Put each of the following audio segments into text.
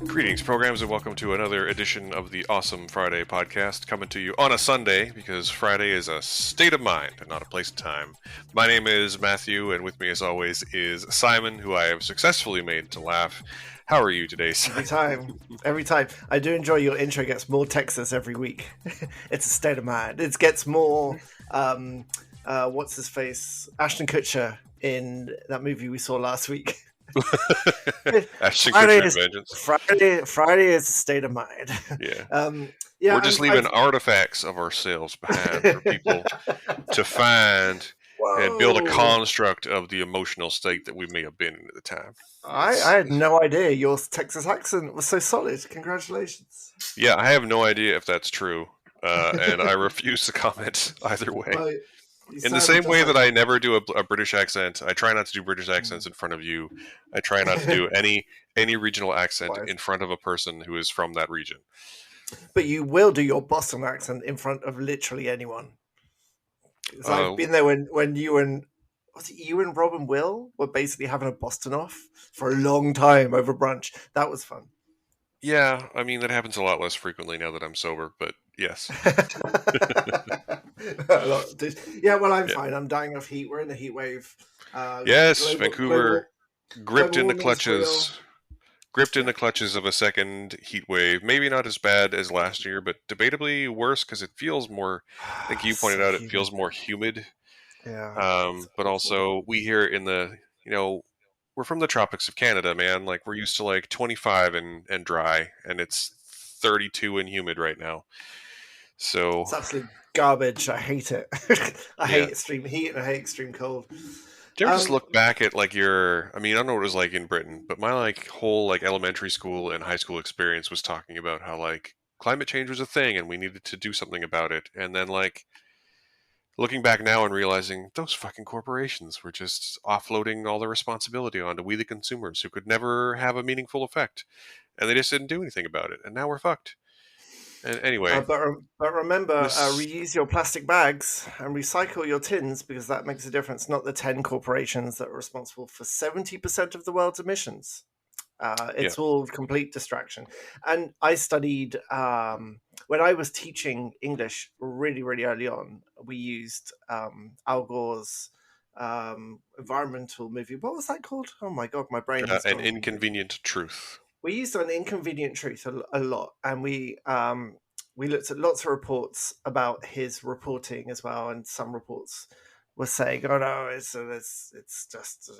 Greetings, programs, and welcome to another edition of the Awesome Friday podcast, coming to you on a Sunday because Friday is a state of mind and not a place and time. My name is Matthew, and with me, as always, is Simon, who I have successfully made to laugh. How are you today, Simon? Every time. I do enjoy your intro. Gets more Texas every week. It's a state of mind. It gets more. What's his face? Ashton Kutcher in that movie we saw last week. Ashton Kutcher Vengeance. Friday is a state of mind. Yeah. We're just leaving artifacts of ourselves behind for people to find and build a construct of the emotional state that we may have been in at the time. I had no idea your Texas accent was so solid. Congratulations. Yeah, I have no idea if that's true, and I refuse to comment either way. Well, in the same way that I never do a British accent, I try not to do British accents in front of you. I try not to do any regional accent in front of a person who is from that region. But you will do your Boston accent in front of literally anyone. I've been there when you and Rob and Will were basically having a Boston off for a long time over brunch. That was fun. Yeah, I mean, that happens a lot less frequently now that I'm sober, but yes. Yeah, well, I'm fine. I'm dying of heat. We're in the heat wave. Yes, Vancouver gripped in the clutches. Gripped in the clutches of a second heat wave. Maybe not as bad as last year, but debatably worse because it feels more, like you pointed out, it feels more humid. Yeah. But also, we here in the, we're from the tropics of Canada, man. Like, we're used to like 25 and dry, and it's 32 and humid right now. So it's absolute garbage. I hate it. I hate extreme heat and I hate extreme cold. Do you ever just look back at like I don't know what it was like in Britain, but my like whole like elementary school and high school experience was talking about how like climate change was a thing and we needed to do something about it. And then like looking back now and realizing those fucking corporations were just offloading all the responsibility onto we the consumers who could never have a meaningful effect. And they just didn't do anything about it. And now we're fucked. And anyway, but remember, reuse your plastic bags and recycle your tins because that makes a difference. Not the 10 corporations that are responsible for 70% of the world's emissions. It's all complete distraction. And I studied when I was teaching English really, really early on. We used Al Gore's environmental movie. What was that called? Oh my god, my brain. An Inconvenient Truth. We used An Inconvenient Truth a lot, and we looked at lots of reports about his reporting as well, and some reports were saying, "Oh no, it's just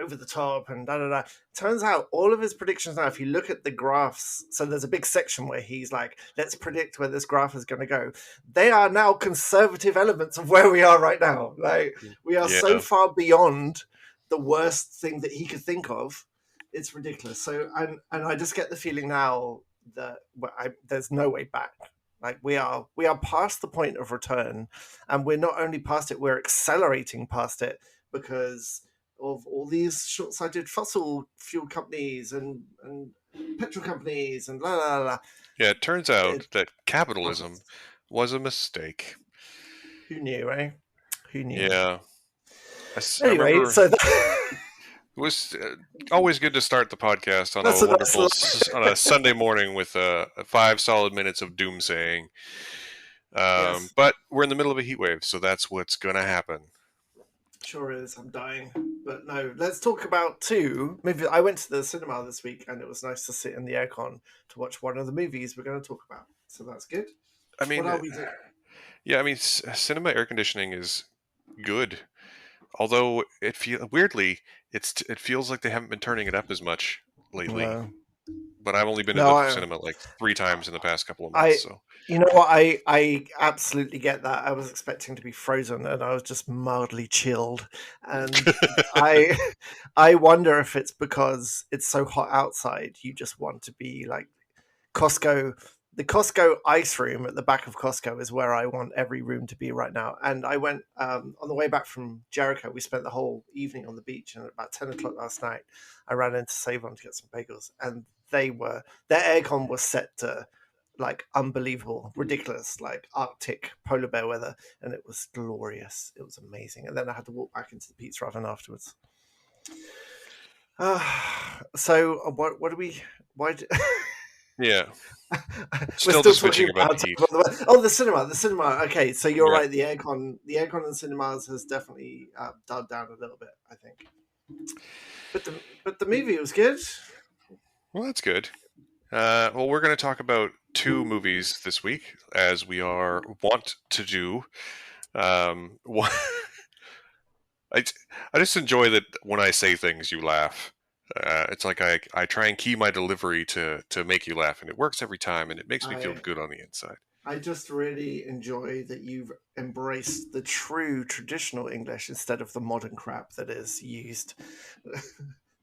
over the top," and da da da. Turns out all of his predictions now, if you look at the graphs, so there's a big section where he's like, "Let's predict where this graph is going to go." They are now conservative elements of where we are right now. Like we are so far beyond the worst thing that he could think of. It's ridiculous. So, and I just get the feeling now that there's no way back. Like we are past the point of return, and we're not only past it, we're accelerating past it because of all these short-sighted fossil fuel companies and petrol companies and blah blah blah. Yeah, it turns out that capitalism was a mistake. Who knew, eh? Who knew? Yeah. Anyway, it was always good to start the podcast on a Sunday morning with 5 solid minutes of doomsaying. But we're in the middle of a heat wave, so that's what's going to happen. Sure is. I'm dying. But no, let's talk about two movies. I went to the cinema this week, and it was nice to sit in the aircon to watch one of the movies we're going to talk about. So that's good. I mean, what are we doing? Yeah, I mean, cinema air conditioning is good. Although it feels like they haven't been turning it up as much lately. No. But I've only been in the cinema like 3 times in the past couple of months. You know what? I absolutely get that. I was expecting to be frozen, and I was just mildly chilled. And I wonder if it's because it's so hot outside. You just want to be like Costco. The Costco ice room at the back of Costco is where I want every room to be right now. And I went on the way back from Jericho. We spent the whole evening on the beach, and at about 10 o'clock last night, I ran into Save-On to get some bagels, and their aircon was set to like unbelievable, ridiculous, like Arctic polar bear weather, and it was glorious. It was amazing. And then I had to walk back into the pizza oven afterwards. So what Why? Do... Yeah, We're still still just talking bitching about about the how heat. terrible the weather. Oh, the cinema, the cinema. Okay, so you're Yeah. right. The aircon in cinemas has definitely dialed down a little bit, I think. But the movie was good. Well, that's good. Well, we're going to talk about two movies this week, as we are wont to do. One, I, I just enjoy that when I say things, you laugh. It's like I try and key my delivery to make you laugh, and it works every time, and it makes me feel I good on the inside. I just really enjoy that you've embraced the true traditional English instead of the modern crap that is used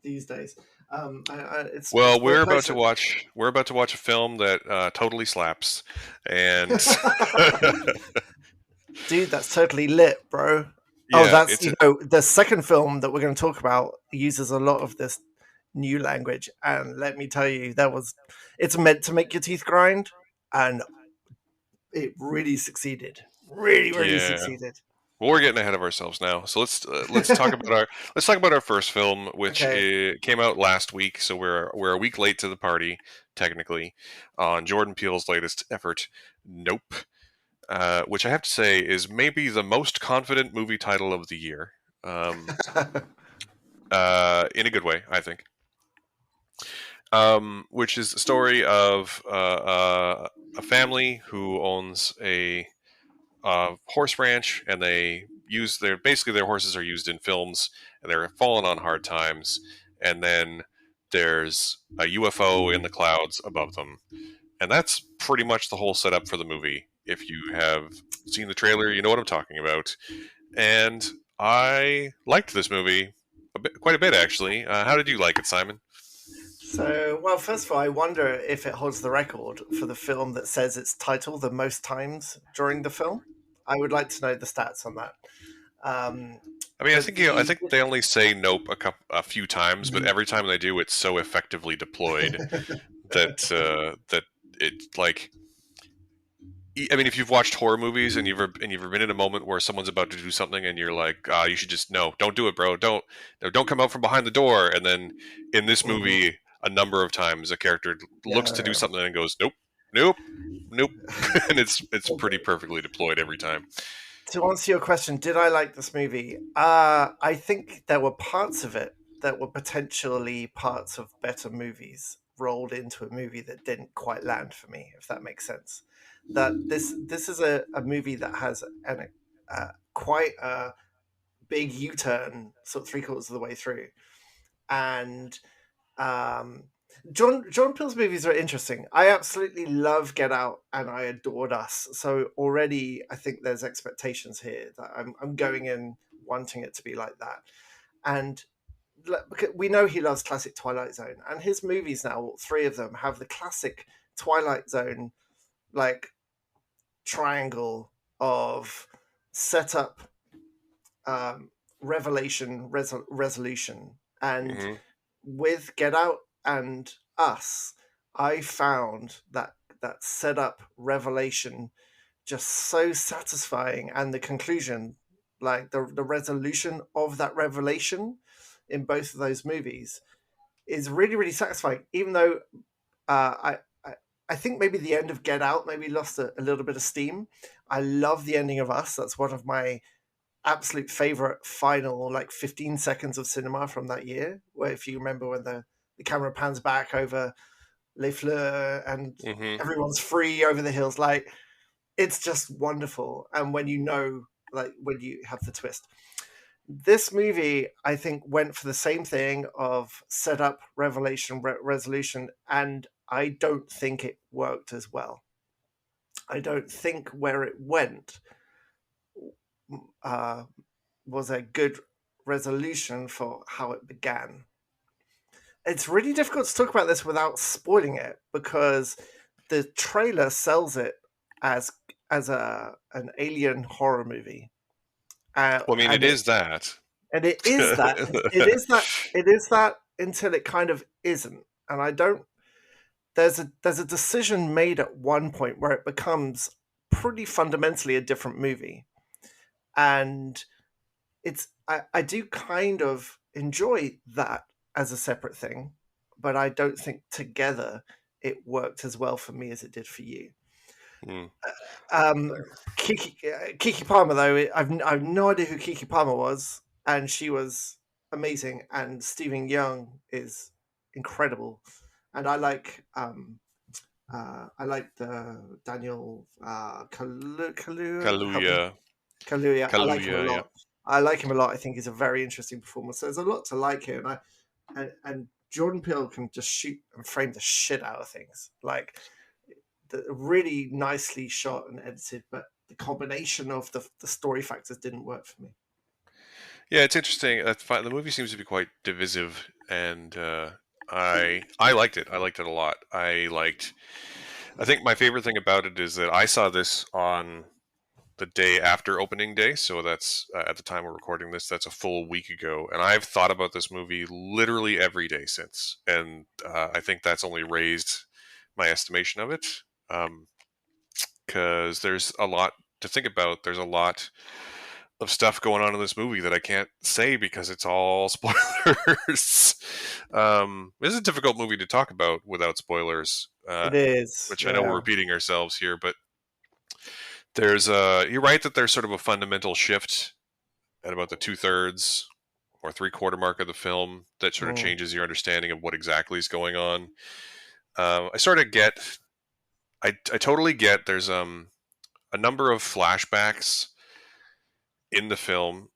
these days. It's Well, been a pleasure. we're about to watch a film that totally slaps, and Dude, that's totally lit, bro. Oh, yeah, that's, the second film that we're going to talk about uses a lot of this new language. And let me tell you, it's meant to make your teeth grind. And it really succeeded. Really, really yeah. succeeded. Well, we're getting ahead of ourselves now, so let's talk about our first film, which Okay. came out last week. So we're a week late to the party, technically, on Jordan Peele's latest effort, Nope, which I have to say is maybe the most confident movie title of the year, in a good way, I think. Which is the story of a family who owns a horse ranch, and their horses are used in films, and they're falling on hard times. And then there's a UFO in the clouds above them, and that's pretty much the whole setup for the movie. If you have seen the trailer, you know what I'm talking about. And I liked this movie quite a bit, actually. How did you like it, Simon? So, well, first of all, I wonder if it holds the record for the film that says its title the most times during the film. I would like to know the stats on that. Um, I mean, but I the think they only say nope a few times, but every time they do, it's so effectively deployed that it like. I mean, if you've watched horror movies and you've ever been in a moment where someone's about to do something and you're like, you should just no, don't do it, bro. Don't come out from behind the door. And then in this Mhm. movie, a number of times a character looks to do Yeah. something and goes, nope, nope, nope, and it's pretty perfectly deployed every time. To answer your question, did I like this movie? I think there were parts of it that were potentially parts of better movies rolled into a movie that didn't quite land for me, if that makes sense. That this is a movie that has quite a big U-turn, sort of three quarters of the way through, and um, John Peele's movies are interesting. I absolutely love Get Out and I adored Us. So already I think there's expectations here that I'm going in wanting it to be like that. And we know he loves classic Twilight Zone, and his movies now, all three of them, have the classic Twilight Zone like triangle of setup, revelation, resolution, and Hmm. with Get Out and Us, I found that setup revelation just so satisfying, and the conclusion, like the resolution of that revelation in both of those movies, is really really satisfying. Even though I think maybe the end of Get Out maybe lost a little bit of steam. I love the ending of Us. That's one of my absolute favorite final like 15 seconds of cinema from that year, where if you remember when the camera pans back over Les Fleurs and Hmm. everyone's free over the hills, like it's just wonderful. And when like when you have the twist, this movie I think went for the same thing of setup, revelation, resolution, and I don't think it worked as well. I don't think where it went uh, was a good resolution for how it began. It's really difficult to talk about this without spoiling it because the trailer sells it as as an alien horror movie, Well, I mean, and it it is that. and it is that it is that until it kind of isn't. And I don't. There's a decision made at one point where it becomes pretty fundamentally a different movie, and I do kind of enjoy that as a separate thing, but I don't think together it worked as well for me as it did for you. Mm. Um, Kiki Palmer, though, I've no idea who Kiki Palmer was, and she was amazing. And Stephen Young is incredible, and I like the Daniel help me, Kaluuya, Kaluuya. I like him a Kaluuya, yeah. lot. I like him a lot. I think he's a very interesting performer. So there's a lot to like here, and Jordan Peele can just shoot and frame the shit out of things. Like really nicely shot and edited, but the combination of the story factors didn't work for me. Yeah, it's interesting. The movie seems to be quite divisive, and I liked it. I liked it a lot. I think my favorite thing about it is that I saw this on the day after opening day, so that's at the time we're recording this, that's a full week ago, and I've thought about this movie literally every day since, and I think that's only raised my estimation of it, because there's a lot to think about. There's a lot of stuff going on in this movie that I can't say because it's all spoilers. This is a difficult movie to talk about without spoilers, It is, which I know we're yeah. repeating ourselves here, but you're right that there's sort of a fundamental shift at about the 2/3 or 3/4 mark of the film that sort of Mm. changes your understanding of what exactly is going on. I sort of get, I totally get. There's a number of flashbacks in the film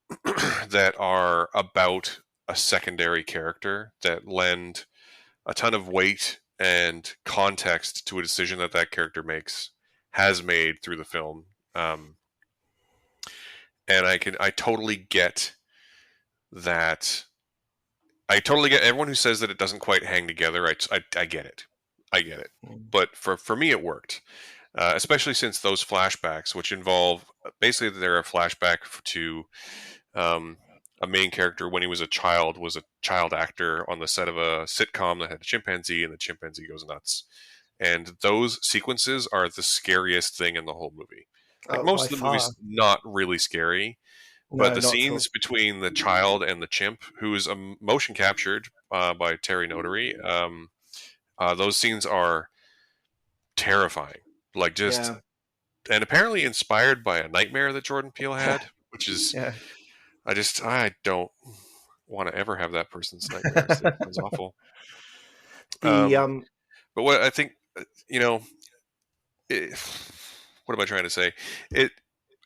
that are about a secondary character that lend a ton of weight and context to a decision that that character has made through the film. Um, and I totally get that. I totally get everyone who says that it doesn't quite hang together. I get it. I get it. Mm. But for me, it worked, especially since those flashbacks, which involve basically they're a flashback to um, a main character when he was a child, was a child actor on the set of a sitcom that had a chimpanzee, and the chimpanzee goes nuts. And those sequences are the scariest thing in the whole movie. Like Oh, by most of the far. movie's not really scary, but No, the not at all. scenes between the child and the chimp, who is motion captured by Terry Notary, those scenes are terrifying. Like just, Yeah. and apparently inspired by a nightmare that Jordan Peele had, which is, Yeah. I don't want to ever have that person's nightmares. That sounds awful. the Um, but what I think, you know, it, what am I trying to say? It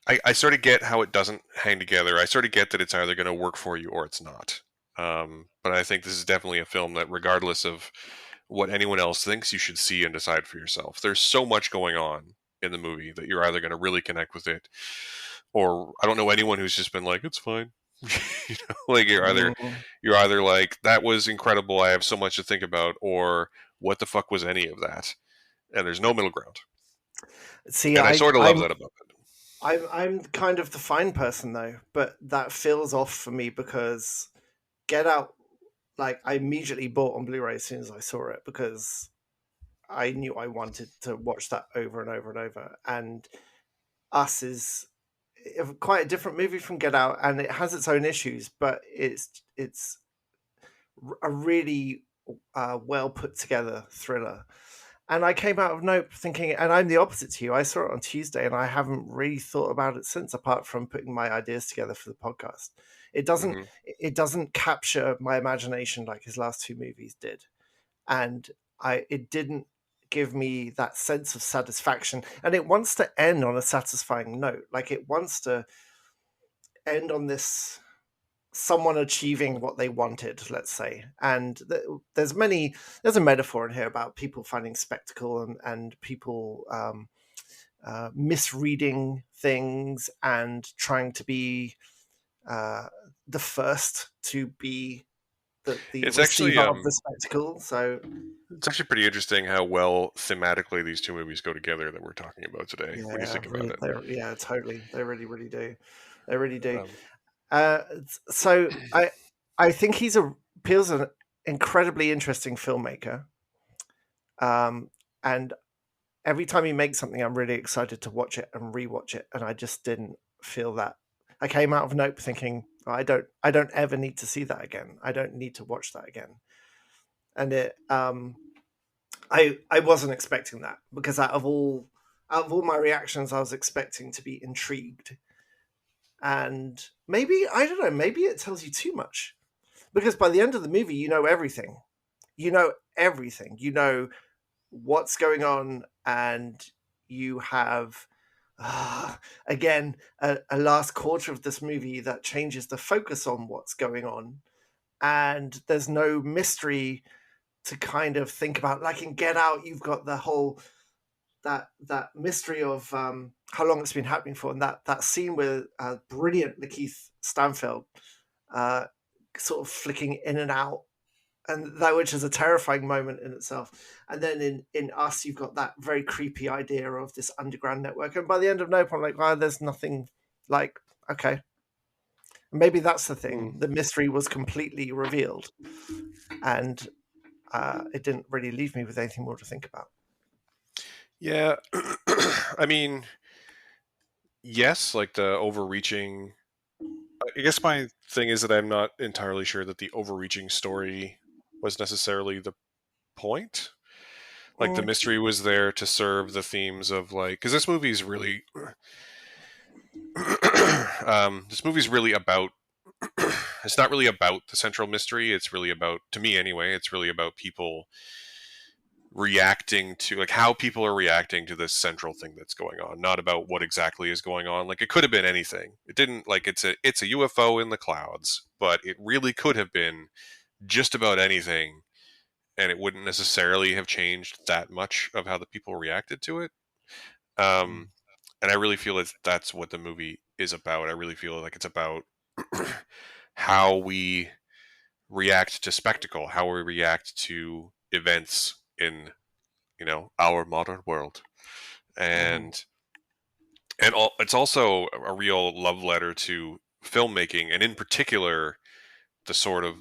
I sort of get how it doesn't hang together. I sort of get that it's either going to work for you or it's not. But I think this is definitely a film that, regardless of what anyone else thinks, you should see and decide for yourself. There's so much going on in the movie that you're either going to really connect with it, or I don't know anyone who's just been like, it's fine. Like Mm. you're either like, that was incredible, I have so much to think about, or what the fuck was any of that? And there's no middle ground. See, And I sort of love that about it. I'm kind of the fine person though, but that feels off for me because Get Out, like I immediately bought on Blu-ray as soon as I saw it because I knew I wanted to watch that over and over and over. And Us is quite a different movie from Get Out, and it has its own issues, but it's a really well put together thriller. And I came out of Nope thinking, and I'm the opposite to you. I saw it on Tuesday, and I haven't really thought about it since, apart from putting my ideas together for the podcast. It doesn't Hmm. it doesn't capture my imagination like his last two movies did, and it didn't give me that sense of satisfaction. And it wants to end on a satisfying note, like it wants to end on this someone achieving what they wanted, let's say. And there's a metaphor in here about people finding spectacle and people misreading things and trying to be uh, the first to be the It's actually receiver of the spectacle. So It's actually pretty interesting how well thematically these two movies go together that we're talking about today, when you yeah, think about it. yeah, totally, they really do, they really do. Um, Uh, so I think Peele's an incredibly interesting filmmaker, and every time he makes something, I'm really excited to watch it and rewatch it. And I just didn't feel that. I came out of Nope thinking I don't ever need to see that again. I don't need to watch that again. and I wasn't expecting that, because out of all my reactions, I was expecting to be intrigued, and maybe, I don't know, maybe it tells you too much, because by the end of the movie, you know everything. You know everything. You know what's going on, and you have again a last quarter of this movie that changes the focus on what's going on, and there's no mystery to kind of think about. Like in Get Out, you've got the whole that mystery of how long it's been happening for, and that scene with brilliant Lakeith Stanfield uh, sort of flicking in and out, and that, which is a terrifying moment in itself. And then in Us, you've got that very creepy idea of this underground network. And by the end of Nope, I'm like, wow, there's nothing. Like, okay, maybe that's the thing. Mm. The mystery was completely revealed, and it didn't really leave me with anything more to think about. Yeah, I mean, yes, like the overreaching. I guess my thing is that I'm not entirely sure that the overreaching story was necessarily the point. Like the Mm, mystery was there to serve the themes of like, because this movie's really, this movie's really about. It's not really about the central mystery. It's really about, to me anyway, it's really about people reacting to, like, how people are reacting to this central thing that's going on, not about what exactly is going on. Like, it could have been anything. It didn't, like, it's a UFO in the clouds, but it really could have been just about anything, and it wouldn't necessarily have changed that much of how the people reacted to it. mm, um and I really feel that that's what the movie is about. I really feel like it's about how we react to spectacle, how we react to events in, our modern world. mhm, And it's also a real love letter to filmmaking, and in particular the sort of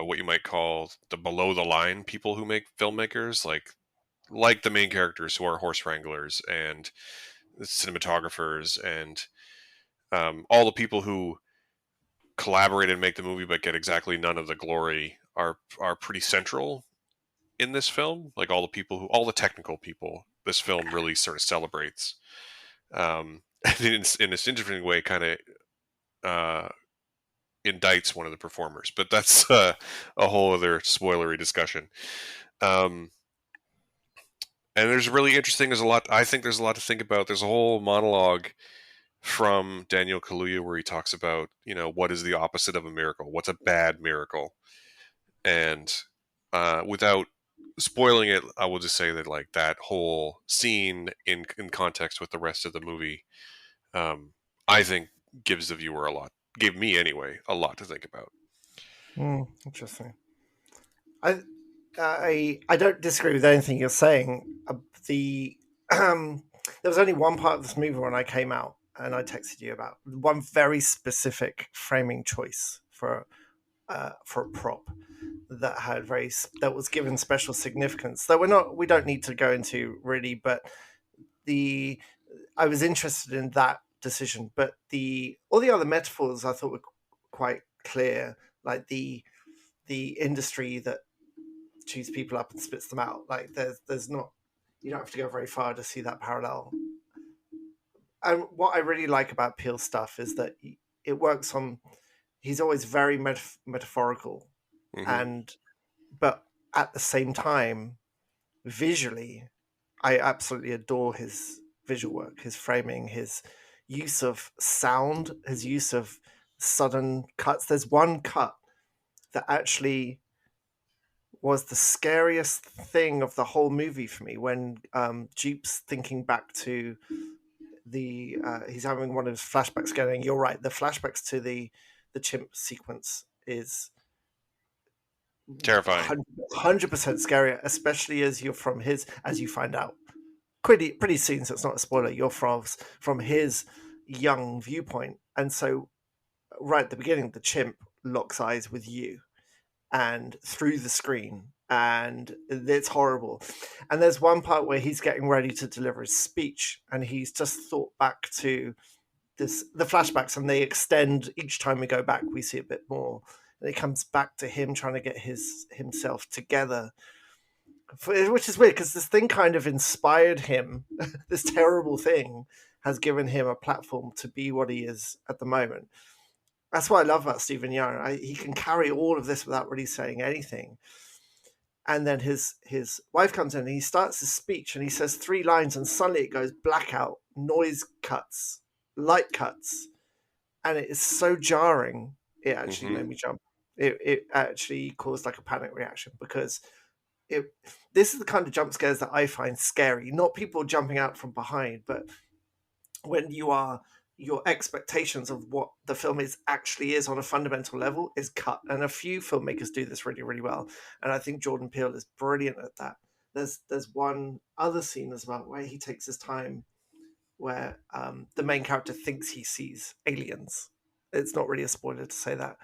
what you might call the below the line people who make filmmakers, like the main characters who are horse wranglers and cinematographers and all the people who collaborate and make the movie but get exactly none of the glory are pretty central in this film. Like all the technical people, this film really sort of celebrates. And in this interesting way, kind of uh, indicts one of the performers, but that's a whole other spoilery discussion. Um, and there's really interesting. There's a lot. I think there's a lot to think about. There's a whole monologue from Daniel Kaluuya where he talks about, what is the opposite of a miracle? What's a bad miracle? And without spoiling it, I will just say that like that whole scene in context with the rest of the movie, I think gives the viewer gave me anyway, a lot to think about. interesting. I I don't disagree with anything you're saying. The there was only one part of this movie when I came out, and I texted you about one very specific framing choice for a prop that was given special significance that we don't need to go into really, but the I was interested in that decision, but the all the other metaphors I thought were quite clear, like the industry that chews people up and spits them out. Like there's not, you don't have to go very far to see that parallel. And what I really like about Peele's stuff is that it works on. He's always very metaphorical, Hmm. and but at the same time, visually, I absolutely adore his visual work, his framing, his use of sound, his use of sudden cuts. There's one cut that actually was the scariest thing of the whole movie for me, when Jeep's thinking back to he's having one of his flashbacks going. You're right, the flashbacks to the chimp sequence is Terrifying. 100% scarier, especially as you find out pretty soon, so it's not a spoiler. You're from his young viewpoint, and so right at the beginning, the chimp locks eyes with you, and through the screen, and it's horrible. And there's one part where he's getting ready to deliver his speech, and he's just thought back to the flashbacks, and they extend each time we go back. We see a bit more. and it comes back to him trying to get himself together, which is weird because this thing kind of inspired him. This terrible thing has given him a platform to be what he is at the moment. That's what I love about Stephen Young. He can carry all of this without really saying anything. And then his wife comes in and he starts his speech and he says 3 lines and suddenly it goes blackout, noise cuts, light cuts, and it is so jarring. It actually Hmm. made me jump. It actually caused like a panic reaction because it this is the kind of jump scares that I find scary. Not people jumping out from behind, but when your expectations of what the film actually is on a fundamental level is cut. And a few filmmakers do this really, really well. And I think Jordan Peele is brilliant at that. There's one other scene as well where he takes his time, where the main character thinks he sees aliens. It's not really a spoiler to say that.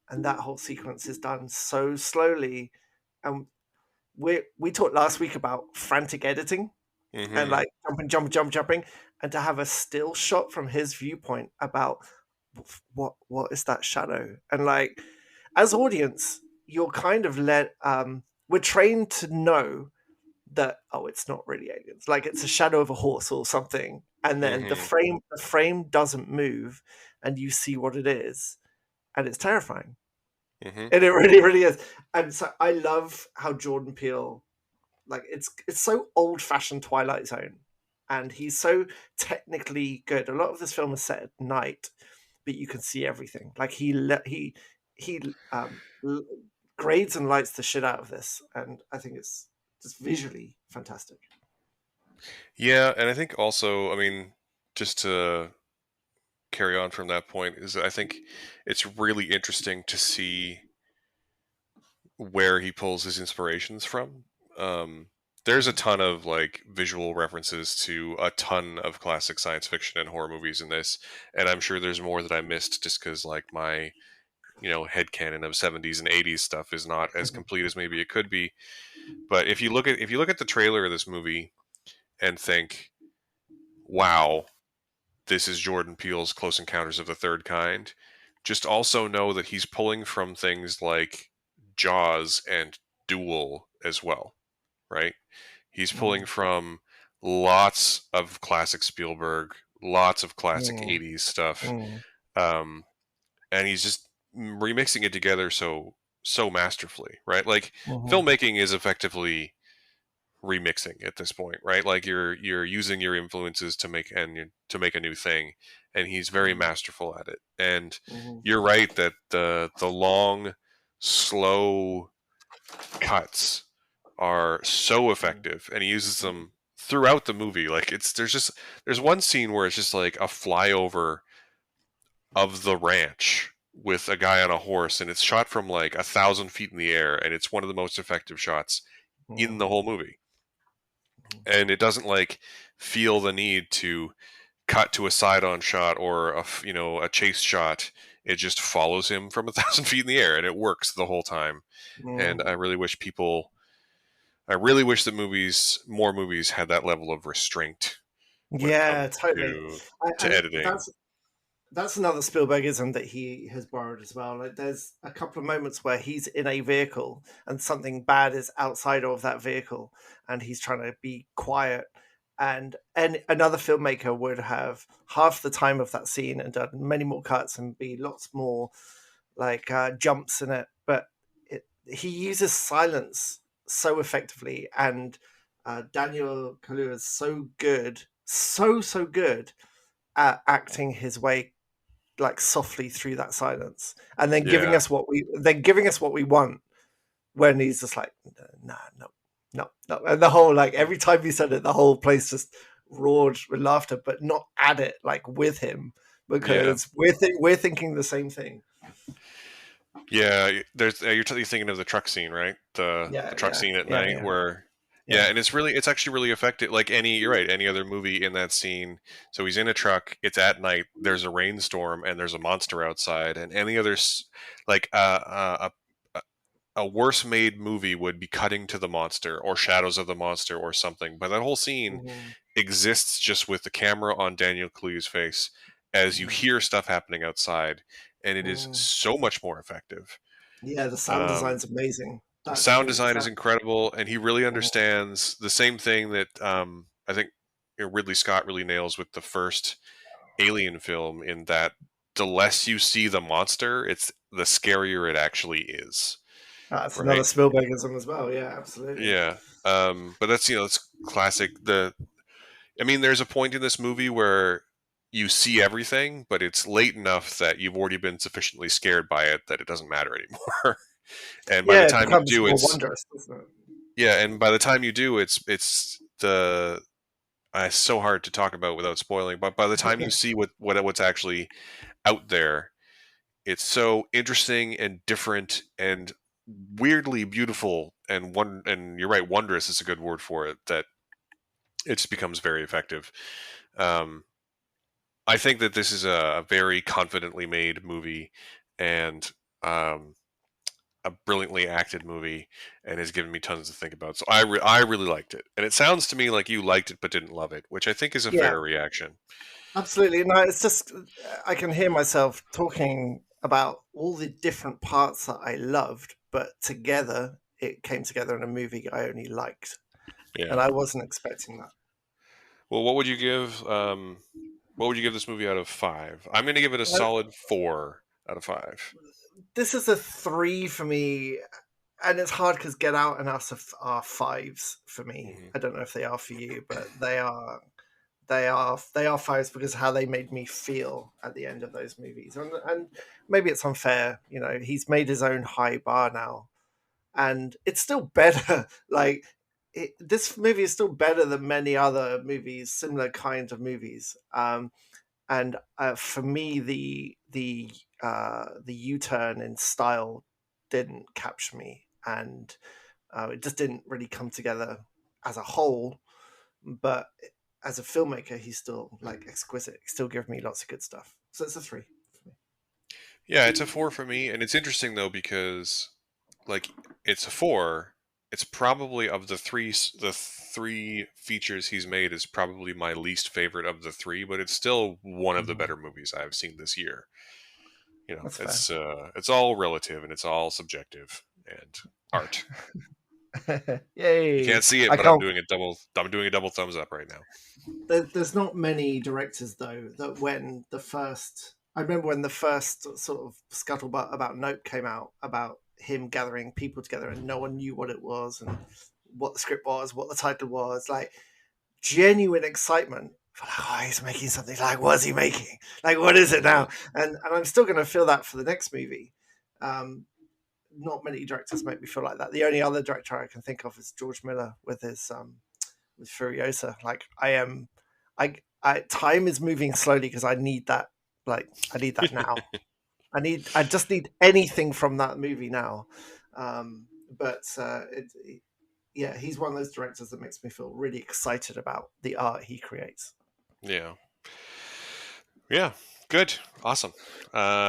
And that whole sequence is done so slowly. And we talked last week about frantic editing and Hmm. like jumping, and to have a still shot from his viewpoint about what is that shadow, and like as audience, you're kind of we're trained to know that, oh, it's not really aliens, like it's a shadow of a horse or something, and then the Hmm. frame doesn't move, and you see what it is, and it's terrifying, Hmm. and it really, really is. And so I love how Jordan Peele, like it's so old fashioned Twilight Zone, and he's so technically good. A lot of this film is set at night, but you can see everything. Like he grades and lights the shit out of this, and I think it's just visually fantastic. Yeah, and I think also, I mean, just to carry on from that point, is I think it's really interesting to see where he pulls his inspirations from. Um, there's a ton of like visual references to a ton of classic science fiction and horror movies in this, and I'm sure there's more that I missed just because like my headcanon of 70s and 80s stuff is not as complete as maybe it could be. But if you look at the trailer of this movie and think, wow, this is Jordan Peele's Close Encounters of the Third Kind, just also know that he's pulling from things like Jaws and Duel as well, right? He's pulling Mm, from lots of classic Spielberg, lots of classic mm, 80s stuff, mm, um, and he's just remixing it together so masterfully, right? Like mhm, filmmaking is effectively remixing at this point, right? Like you're using your influences to make a new thing, and he's very mhm, masterful at it. And mhm, you're right that the long, slow cuts are so mhm, effective, and he uses them throughout the movie. Like there's one scene where it's just like a flyover of the ranch with a guy on a horse, and it's shot from like 1,000 feet in the air, and it's one of the most effective shots in mhm, the whole movie. mhm, And it doesn't like feel the need to cut to a side-on shot or a chase shot. It just follows him from 1,000 feet in the air, and it works the whole time. And mhm. I really wish that more movies had that level of restraint when it Yeah, comes totally. to And editing. that's another Spielbergism that he has borrowed as well. Like there's a couple of moments where he's in a vehicle and something bad is outside of that vehicle and he's trying to be quiet. And another filmmaker would have half the time of that scene and done many more cuts and be lots more like jumps in it. But he uses silence so effectively, and Daniel Kaluuya is so good, so good at acting his way like softly through that silence, and then Yeah, giving us what we want when he's just like, nah, no, no, no, and the whole like every time he said it, the whole place just roared with laughter, but not at it, like with him, yeah, because we're thinking the same thing. yeah. There's you're thinking of the truck scene, right? The Yeah, truck yeah, scene at yeah, night yeah, where yeah, yeah. and it's actually really effective. Like you're right, any other movie in that scene. So he's in a truck. It's at night. There's a rainstorm and there's a monster outside. And any other like a worse made movie would be cutting to the monster or shadows of the monster or something. But that whole scene Mhm, exists just with the camera on Daniel Kaluuya's face as you mhm, hear stuff happening outside, and it is mhm, so much more effective. Yeah, the sound Um, design's amazing. the That sound it, design is that incredible, and he really mhm. understands the same thing that I think Ridley Scott really nails with the first Alien film, in that the less you see the monster, it's the scarier it actually is, That's another right? Spielbergism as well. Yeah, absolutely. Yeah. But that's, it's classic. I mean, there's a point in this movie where you see everything, but it's late enough that you've already been sufficiently scared by it that it doesn't matter anymore. And by the Yeah, it time you becomes do, more it's wondrous, doesn't it? yeah, and by the time you do, it's the it's so hard to talk about without spoiling. But by the time you see what's actually out there, it's so interesting and different and weirdly beautiful, and you're right, wondrous is a good word for it, that it just becomes very effective. Um, I think that this is a very confidently made movie, and um, a brilliantly acted movie, and has given me tons to think about. So I really liked it, and it sounds to me like you liked it but didn't love it, which I think is a Yeah, fair reaction. absolutely. No, it's just I can hear myself talking about all the different parts that I loved, but together it came together in a movie I only liked, and Yeah. I wasn't expecting that. Well, what would you give? What would you give this movie out of 5? I'm going to give it a Uh, solid 4 out of 5. This is a 3 for me, and it's hard because Get Out and Us are 5s for me. Hmm. I don't know if they are for you, but they are 5s because of how they made me feel at the end of those movies. And maybe it's unfair, he's made his own high bar now, and it's still better. Like this movie is still better than many other movies, similar kinds of movies. And for me, the U-turn in style didn't capture me, and it just didn't really come together as a whole. But as a filmmaker, he's still like exquisite. He still gives me lots of good stuff. So it's a 3 for me. Yeah, it's a 4 for me, and it's interesting though because, like, it's a 4. It's probably, of the three features he's made, is probably my least favorite of the three, but it's still one of the Mhm. better movies I've seen this year. That's fair. It's all relative and it's all subjective and art. You Yay! can't see it, I but I'm can't. doing a double. I'm doing a double thumbs up right now. There's not many directors though that when the first. I remember when the first sort of scuttlebutt about Nope came out about him gathering people together and no one knew what it was and what the script was, what the title was. Like genuine excitement for like, oh, he's making something. Like, what's he making? Like, what is it Hmm. now? And I'm still going to feel that for the next movie. Um, not many directors make me feel like that. The only other director I can think of is George Miller with his with Furiosa. Like, I time is moving slowly because I need that. Like, I need that now. I just need anything from that movie now. But yeah, he's one of those directors that makes me feel really excited about the art he creates. Yeah. Yeah. Good. Awesome.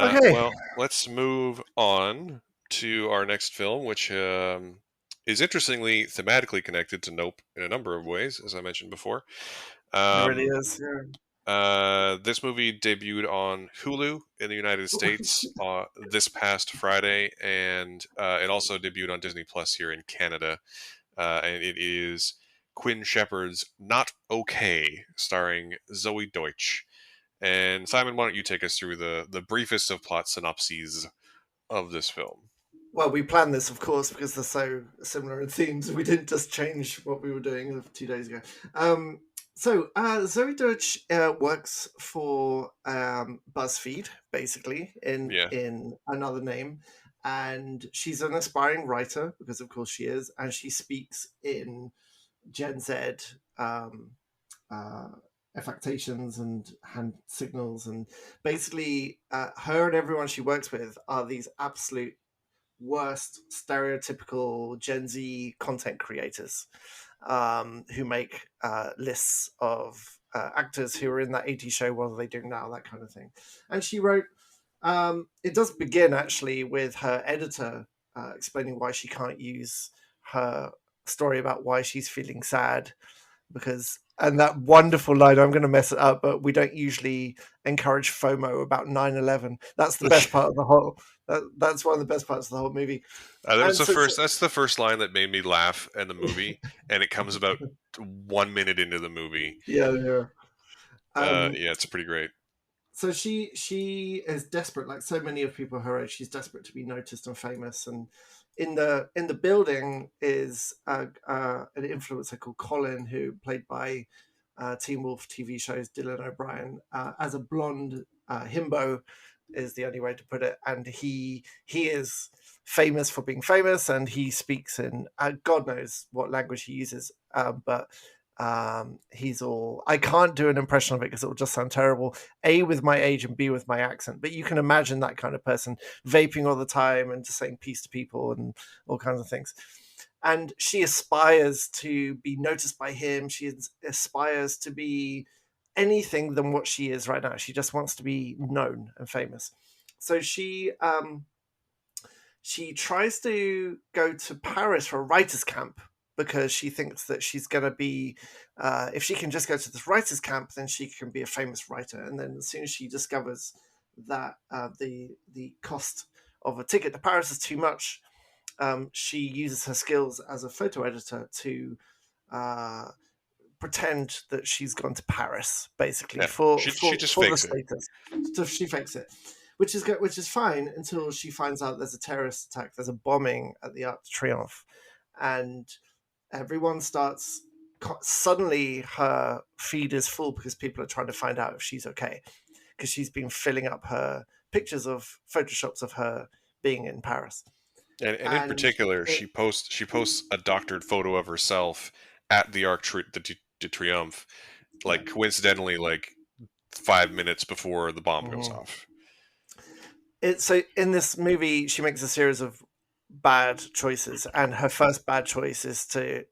Okay, Well, let's move on to our next film, which is interestingly thematically connected to Nope in a number of ways, as I mentioned before. it really Um, is. Yeah. this movie debuted on Hulu in the United States this past Friday, and it also debuted on Disney Plus here in Canada. And it is Quinn Shephard's Not Okay, starring Zoe Deutsch. And Simon, why don't you take us through the briefest of plot synopses of this film? Well, we planned this, of course, because they're so similar in themes. We didn't just change what we were doing 2 days ago. Zoe Deutsch works for BuzzFeed, basically, Yeah. in another name, and she's an aspiring writer because, of course, she is, and she speaks in Gen Z um, uh, affectations and hand signals, and basically, her and everyone she works with are these absolute worst stereotypical Gen Z content creators who make lists of actors who are in that 80s show, what are they doing now, that kind of thing. And she wrote, it does begin actually with her editor explaining why she can't use her story about why she's feeling sad because and that wonderful line, I'm going to mess it up, but we don't usually encourage FOMO about 9/11. That's the best part of the whole. That's one of the best parts of the whole movie. That was And the so, first. That's the first line that made me laugh in the movie, and it comes about 1 minute into the movie. yeah, yeah. Yeah, it's pretty great. So she is desperate, like so many of people her age. She's desperate to be noticed and famous. And in the building is an influencer called Colin, who played by Teen Wolf TV shows Dylan O'Brien, as a blonde himbo is the only way to put it. And he is famous for being famous, and he speaks in God knows what language he uses, but he's all, I can't do an impression of it because it will just sound terrible, A, with my age, and B, with my accent, but you can imagine that kind of person vaping all the time and just saying peace to people and all kinds of things. And she aspires to be noticed by him. She aspires to be anything than what she is right now. She just wants to be known and famous. So she tries to go to Paris for a writers' camp because she thinks that she's going to be, if she can just go to this writers' camp, then she can be a famous writer. And then as soon as she discovers that the cost of a ticket to Paris is too much, she uses her skills as a photo editor to pretend that she's gone to Paris, basically Yeah, for she just the fakes it. status. So she fakes it, which is good, which is fine until she finds out there's a terrorist attack, there's a bombing at the Arc de Triomphe, and everyone starts. Suddenly, her feed is full because people are trying to find out if she's okay, because she's been filling up her pictures of photoshops of her being in Paris, And in and particular, it, she posts a doctored photo of herself at the de Triomphe, yeah. like coincidentally, like 5 minutes before the bomb goes Mhm. off. So in this movie, she makes a series of bad choices, and her first bad choice is to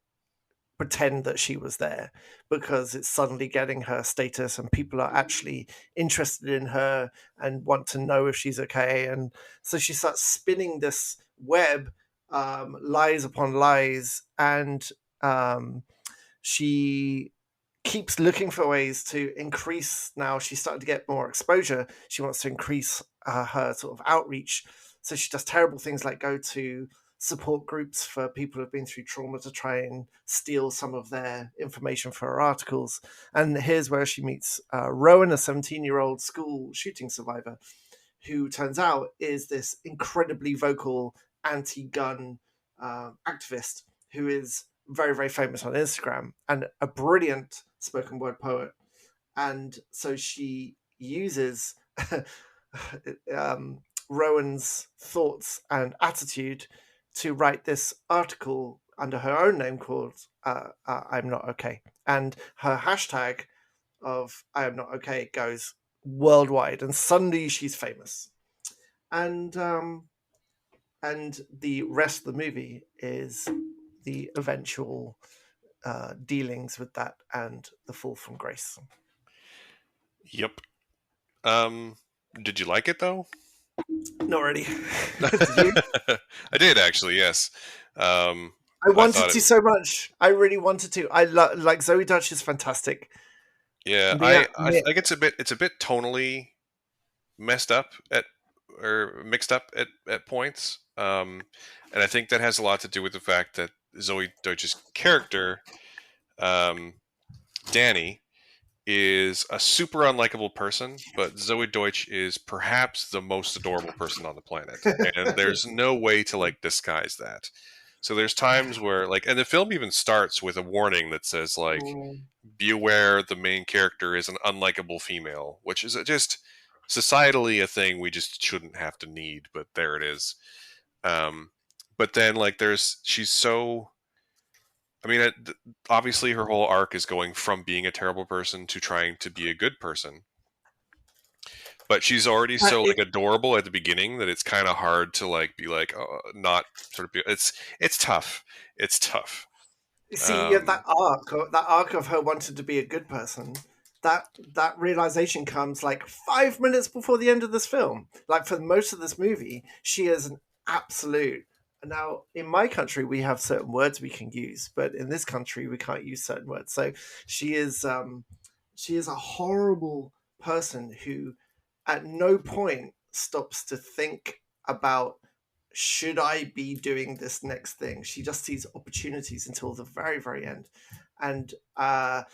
pretend that she was there because it's suddenly getting her status, and people are actually interested in her and want to know if she's okay. And so she starts spinning this web, lies upon lies, and um, she keeps looking for ways to increase. Now she's starting to get more exposure. She wants to increase her sort of outreach. So she does terrible things like go to support groups for people who've been through trauma to try and steal some of their information for her articles. And here's where she meets Rowan, a 17-year-old school shooting survivor, who turns out is this incredibly vocal anti-gun activist who is very, very famous on Instagram and a brilliant spoken word poet. And so she uses Rowan's thoughts and attitude to write this article under her own name called I'm Not Okay. And her hashtag of I Am Not Okay goes worldwide, and suddenly she's famous. And the rest of the movie is the eventual dealings with that and the fall from grace. Yep. Um, did you like it though? Not really. Did you? I did actually. Yes. Um, I I wanted thought it. to so much. I really wanted to. Like Zoe Dutch is fantastic. Yeah, Mia, I Mia, think it's a bit tonally messed up at or mixed up at points. And I think that has a lot to do with the fact that Zoe Deutsch's character, um, Danny, is a super unlikable person, but Zoe Deutsch is perhaps the most adorable person on the planet, and there's no way to like disguise that. So there's times where like, and the film even starts with a warning that says like, mm, be aware the main character is an unlikable female, which is just societally a thing we just shouldn't have to need, but there it is. Um, but then like she's so, I mean, obviously her whole arc is going from being a terrible person to trying to be a good person. But she's already so like it, adorable at the beginning that it's kind of hard to like be like not sort of be, it's tough. It's tough. see, yeah, Um, that arc of her wanting to be a good person. That realization comes like 5 minutes before the end of this film. Like for most of this movie, she is an absolute Now, in my country, we have certain words we can use, but in this country, we can't use certain words. So she is she is a horrible person who, at no point, stops to think about should I be doing this next thing. She just sees opportunities until the very, very end. And I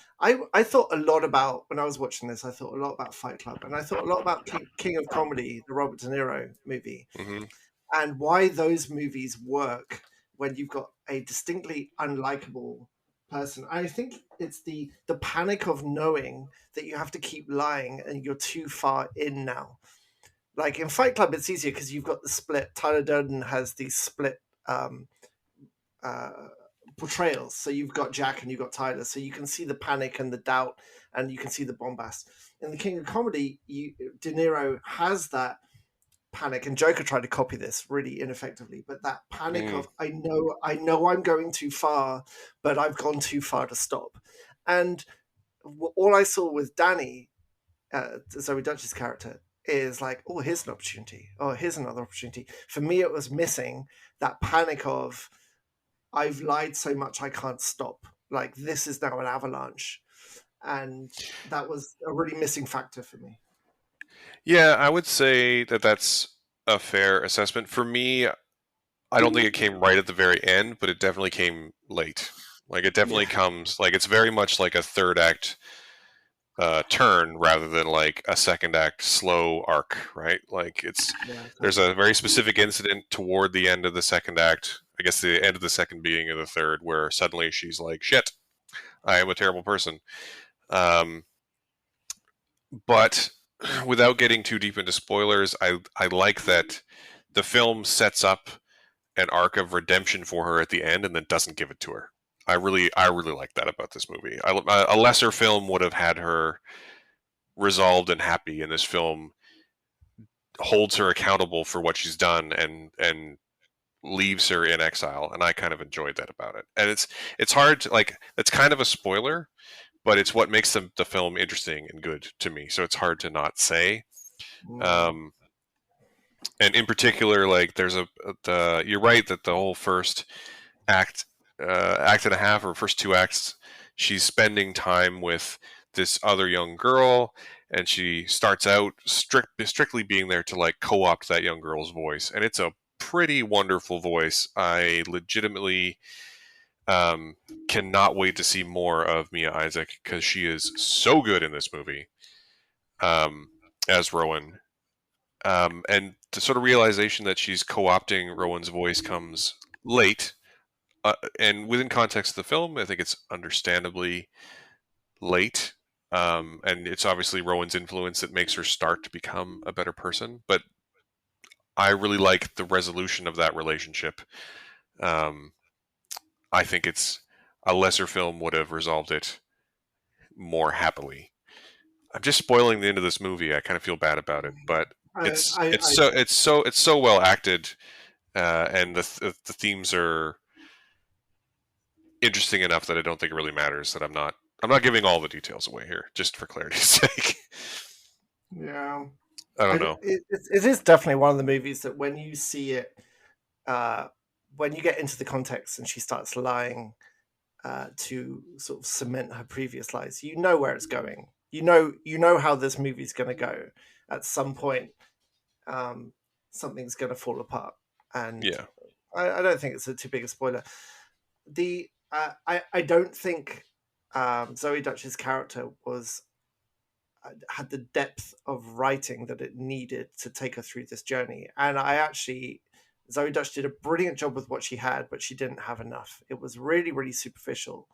thought a lot about when I was watching this. I thought a lot about Fight Club, and I thought a lot about King of Comedy, the Robert De Niro movie, Hmm. and why those movies work when you've got a distinctly unlikable person. I think it's the panic of knowing that you have to keep lying and you're too far in now. Like in Fight Club, it's easier because you've got the split. Tyler Durden has these split um, uh, portrayals. So you've got Jack and you've got Tyler. So you can see the panic and the doubt, and you can see the bombast. In the King of Comedy, De Niro has that panic, and Joker tried to copy this really ineffectively, but that panic Mm. of I know I'm going too far, but I've gone too far to stop. And all I saw with Danny, Zoe Dutch's character, is like, oh, here's an opportunity, oh, here's another opportunity. For me, it was missing that panic of I've lied so much I can't stop, like this is now an avalanche. And that was a really missing factor for me. Yeah, I would say that that's a fair assessment. For me, I don't think it came right at the very end, but it definitely came late. Like it definitely Yeah, comes like it's very much like a third act turn rather than like a second act slow arc, right? Like it's yeah, there's totally. a very specific incident toward the end of the second act. I guess the end of the second, beginning of the third, where suddenly she's like, "Shit, I am a terrible person." Um, but without getting too deep into spoilers, I like that the film sets up an arc of redemption for her at the end and then doesn't give it to her. I really like that about this movie. A lesser film would have had her resolved and happy, and this film holds her accountable for what she's done and leaves her in exile, and I kind of enjoyed that about it. And it's hard to, like, it's kind of a spoiler, but it's what makes the film interesting and good to me, so it's hard to not say. Mm. um and in particular, like, there's you're right that the whole first act, act and a half, or first two acts, she's spending time with this other young girl, and she starts out strictly being there to like co-opt that young girl's voice, and it's a pretty wonderful voice. I legitimately um, cannot wait to see more of Mia Isaac because she is so good in this movie, um, as Rowan. And the sort of realization that she's co-opting Rowan's voice comes late, and within context of the film, I think it's understandably late. And it's obviously Rowan's influence that makes her start to become a better person. But I really like the resolution of that relationship. Um, I think it's a lesser film would have resolved it more happily. I'm just spoiling the end of this movie. I kind of feel bad about it, but I, it's I, it's I so it's so it's so well acted, and the themes are interesting enough that I don't think it really matters that I'm not giving all the details away here, just for clarity's sake. yeah, I don't know. it is definitely one of the movies that when you see it, uh, when you get into the context and she starts lying to sort of cement her previous lies, you know where it's going. You know how this movie's going to go. At some point, um, something's going to fall apart, and Yeah. I don't think it's a too big a spoiler. I don't think Zoe Dutch's character was had the depth of writing that it needed to take her through this journey. And I actually, Zoe Dutch did a brilliant job with what she had, but she didn't have enough. It was really, really superficial.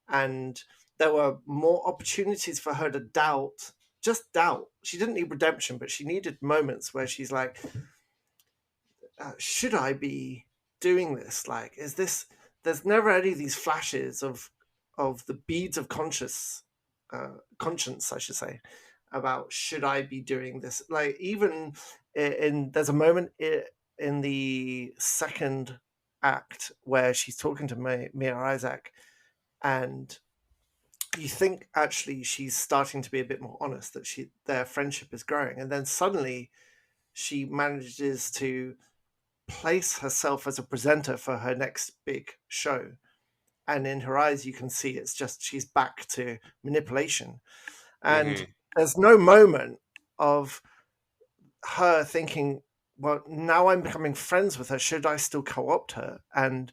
And there were more opportunities for her to doubt, just doubt. She didn't need redemption, but she needed moments where she's like, should I be doing this? Like, is this? There's never any of these flashes of the beads of conscience, I should say, about should I be doing this? Like, even in there's a moment in the second act where she's talking to Mia Isaac, and you think actually she's starting to be a bit more honest, that their friendship is growing, and then suddenly she manages to place herself as a presenter for her next big show. And in her eyes, you can see it's just she's back to manipulation. And Hmm. there's no moment of her thinking, well, now I'm becoming friends with her. Should I still co opt her? And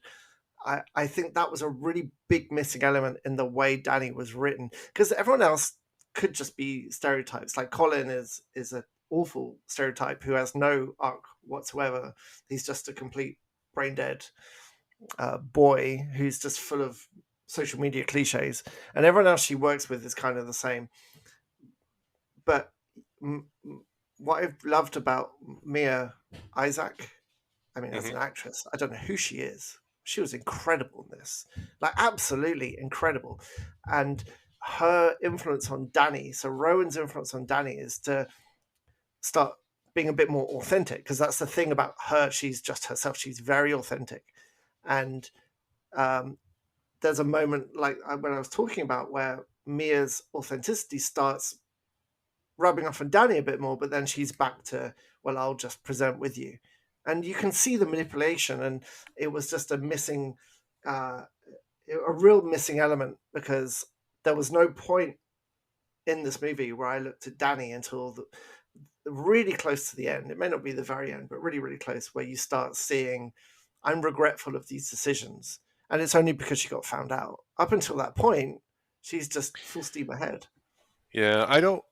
I think that was a really big missing element in the way Danny was written, because everyone else could just be stereotypes. Like Colin is an awful stereotype who has no arc whatsoever. He's just a complete brain dead boy who's just full of social media cliches, and everyone else she works with is kind of the same. But what I've loved about Mia Isaac, I mean, as Hmm. an actress, I don't know who she is. She was incredible in this, like absolutely incredible. And her influence on Danny, so Rowan's influence on Danny is to start being a bit more authentic, because that's the thing about her. She's just herself. She's very authentic. And um, there's a moment like when I was talking about where Mia's authenticity starts rubbing off on Danny a bit more, but then she's back to, well, I'll just present with you. And you can see the manipulation, and it was just a missing, uh, a real missing element, because there was no point in this movie where I looked at Danny until really close to the end. It may not be the very end, but really, really close, where you start seeing, I'm regretful of these decisions. And it's only because she got found out. Up until that point, she's just full steam ahead. Yeah, I don't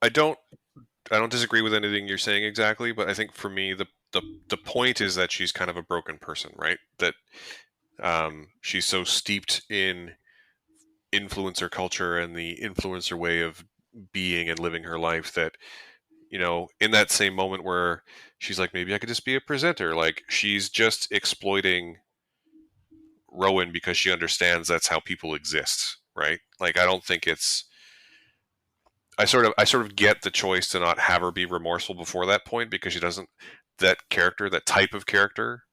disagree with anything you're saying exactly, but I think for me the point is that she's kind of a broken person, right? That she's so steeped in influencer culture and the influencer way of being and living her life that, in that same moment where she's like, maybe I could just be a presenter, like she's just exploiting Rowan because she understands that's how people exist, right? Like I don't think it's I sort of get the choice to not have her be remorseful before that point because she doesn't that character, that type of character.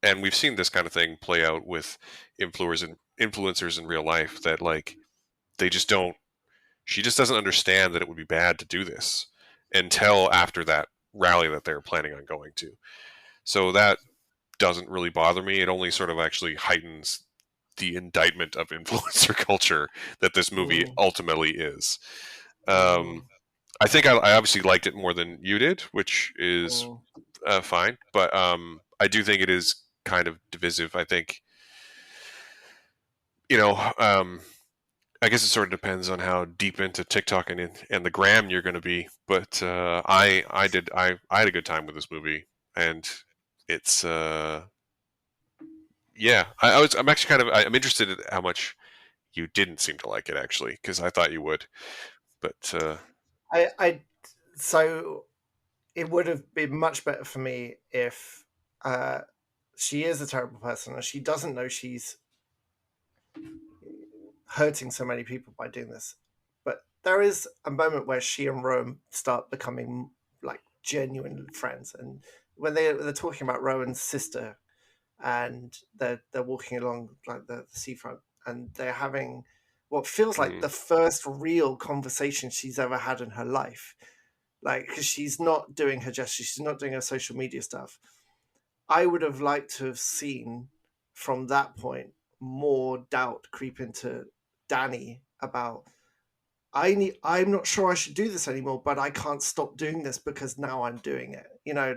And we've seen this kind of thing play out with influencers in real life that like they just don't. She just doesn't understand that it would be bad to do this until after that rally that they're planning on going to. So that doesn't really bother me. It only sort of actually heightens the indictment of influencer culture that this movie Mm, ultimately is. Um, mm, I think I obviously liked it more than you did, which is mm. fine. But I do think it is kind of divisive. I think you know. I guess it sort of depends on how deep into TikTok and the gram you're going to be. But I had a good time with this movie, and it's yeah. I'm actually I'm interested in how much you didn't seem to like it actually because I thought you would. But I so it would have been much better for me if uh, she is a terrible person and she doesn't know she's hurting so many people by doing this. But there is a moment where she and Rome start becoming like genuine friends, and when they're talking about Rowan's sister, and they're walking along like the seafront, and they're having what feels like mm, the first real conversation she's ever had in her life, like because she's not doing her gestures, she's not doing her social media stuff. I would have liked to have seen from that point more doubt creep into Danny about, I'm not sure I should do this anymore, but I can't stop doing this because now I'm doing it.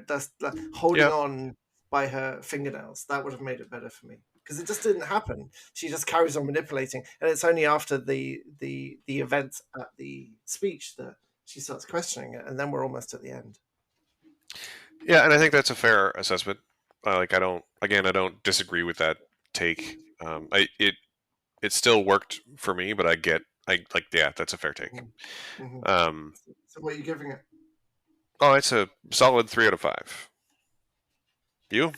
That's holding yeah, on by her fingernails. That would have made it better for me, because it just didn't happen. She just carries on manipulating, and it's only after the events at the speech that she starts questioning it, and then we're almost at the end. yeah, and I think that's a fair assessment. I don't disagree with that take. It still worked for me, but I like yeah, that's a fair take. Mm-hmm. Um, So, what are you giving it? oh, it's a solid 3 out of 5. You?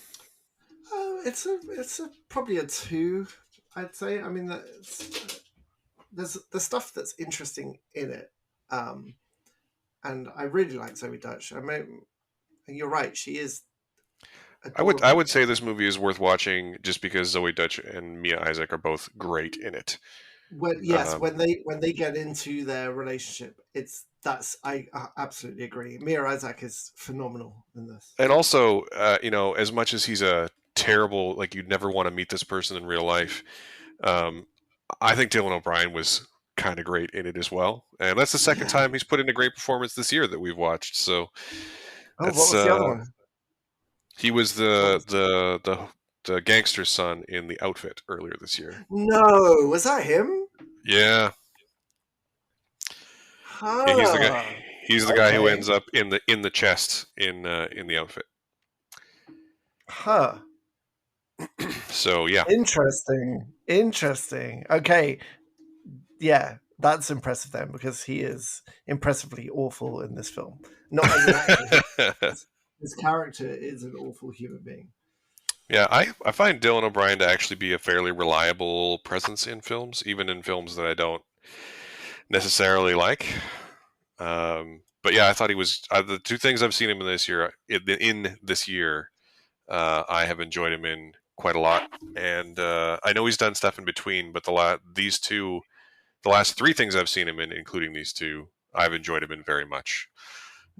It's probably a two, I'd say. I mean, there's the stuff that's interesting in it, um, and I really like Zoe Dutch. I mean, you're right; she is I adorable. would say this movie is worth watching just because Zoe Dutch and Mia Isaac are both great in it. When yes, Um, when they get into their relationship, it's I absolutely agree. Mia Isaac is phenomenal in this. And also, as much as he's a terrible, like you'd never want to meet this person in real life, um, I think Dylan O'Brien was kind of great in it as well. And that's the second Yeah. time he's put in a great performance this year that we've watched. So Oh, what that's was the other one? he was What the was... the gangster's son in The Outfit earlier this year. No, was that him? Yeah, yeah, Huh. he's the guy who Okay. ends up in the chest in The Outfit. Huh. So yeah. Interesting. Interesting. Okay. Yeah, that's impressive then, because he is impressively awful in this film. Not as an actor. His character is an awful human being. Yeah, I find Dylan O'Brien to actually be a fairly reliable presence in films, even in films that I don't necessarily like. But yeah, I thought he was the two things I've seen him in this year. In this year, I have enjoyed him in quite a lot, and I know he's done stuff in between. But the last three things I've seen him in, including these two, I've enjoyed him in very much.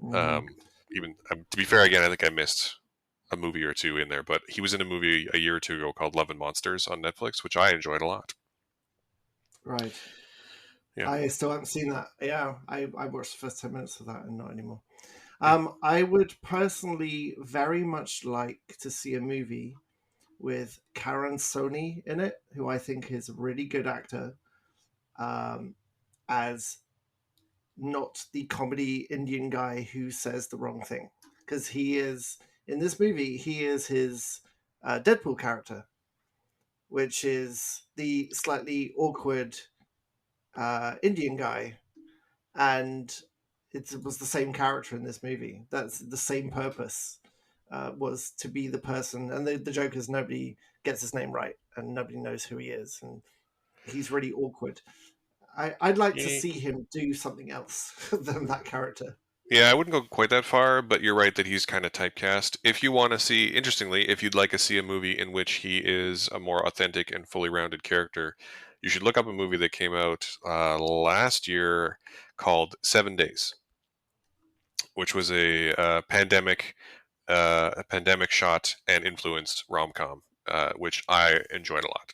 Mm, Um, even to be fair, again, I think I missed a movie or two in there, but he was in a movie a year or two ago called Love and Monsters on Netflix, which I enjoyed a lot. right. Yeah. I still haven't seen that. Yeah, I watched the first 10 minutes of that and not anymore. Hmm. I would personally very much like to see a movie with Karen Soni in it, who I think is a really good actor, as not the comedy Indian guy who says the wrong thing. Because he is, in this movie, he is his Deadpool character, which is the slightly awkward Indian guy. And it was the same character in this movie. That's the same purpose, was to be the person. And the joke is nobody gets his name right and nobody knows who he is. And he's really awkward. I'd like to Yeah, see him do something else than that character. yeah, I wouldn't go quite that far, but you're right that he's kind of typecast. If you want to see, interestingly, if you'd like to see a movie in which he is a more authentic and fully rounded character, you should look up a movie that came out last year called 7 Days, which was a pandemic shot and influenced rom com, which I enjoyed a lot.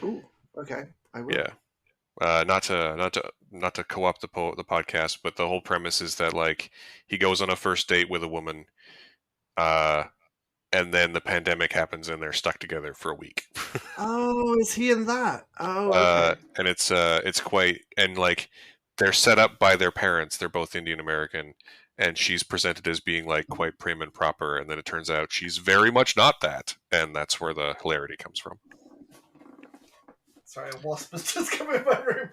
Ooh, okay, I Yeah, will. not to co-opt the podcast, but the whole premise is that like he goes on a first date with a woman, uh, and then the pandemic happens and they're stuck together for a week. Oh, is he in that? Oh, okay. And it's quite and like they're set up by their parents. They're both Indian American, and she's presented as being like quite prim and proper, and then it turns out she's very much not that, and that's where the hilarity comes from. Sorry, a wasp has just come in my room.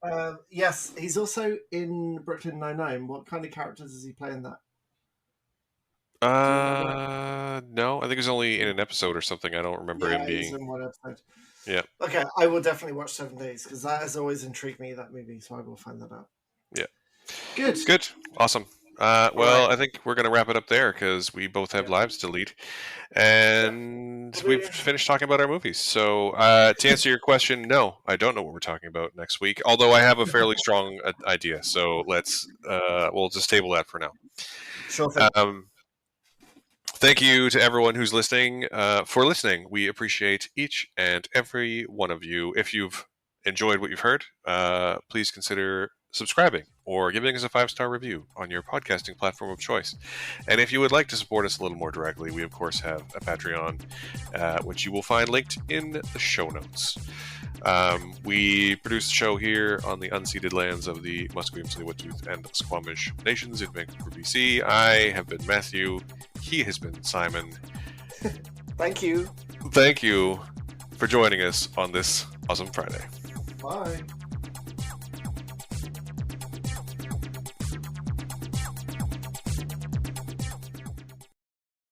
um, yes, he's also in Brooklyn Nine-Nine. What kind of characters is he playing that? Do you remember? No, I think it's only in an episode or something. I don't remember him Yeah, he's being. in one episode. Yeah, Okay, I will definitely watch 7 Days because that has always intrigued me, that movie, so I will find that out. yeah. Good. Good. Awesome. All right. Well, I think we're going to wrap it up there because we both have Yeah. lives to lead. Yeah. And We'll we've do... finished talking about our movies. So, to answer your question, no, I don't know what we're talking about next week, although I have a fairly strong idea. So we'll just table that for now. Sure thing. Thank you to everyone who's listening for listening. We appreciate each and every one of you. If you've enjoyed what you've heard, please consider subscribing or giving us a 5-star review on your podcasting platform of choice. And if you would like to support us a little more directly, we of course have a Patreon, which you will find linked in the show notes. We produce the show here on the unceded lands of the Musqueam, Tsleil-Waututh, and Squamish nations in Vancouver, BC. I have been Matthew. He has been Simon. Thank you. Thank you for joining us on this awesome Friday. Bye.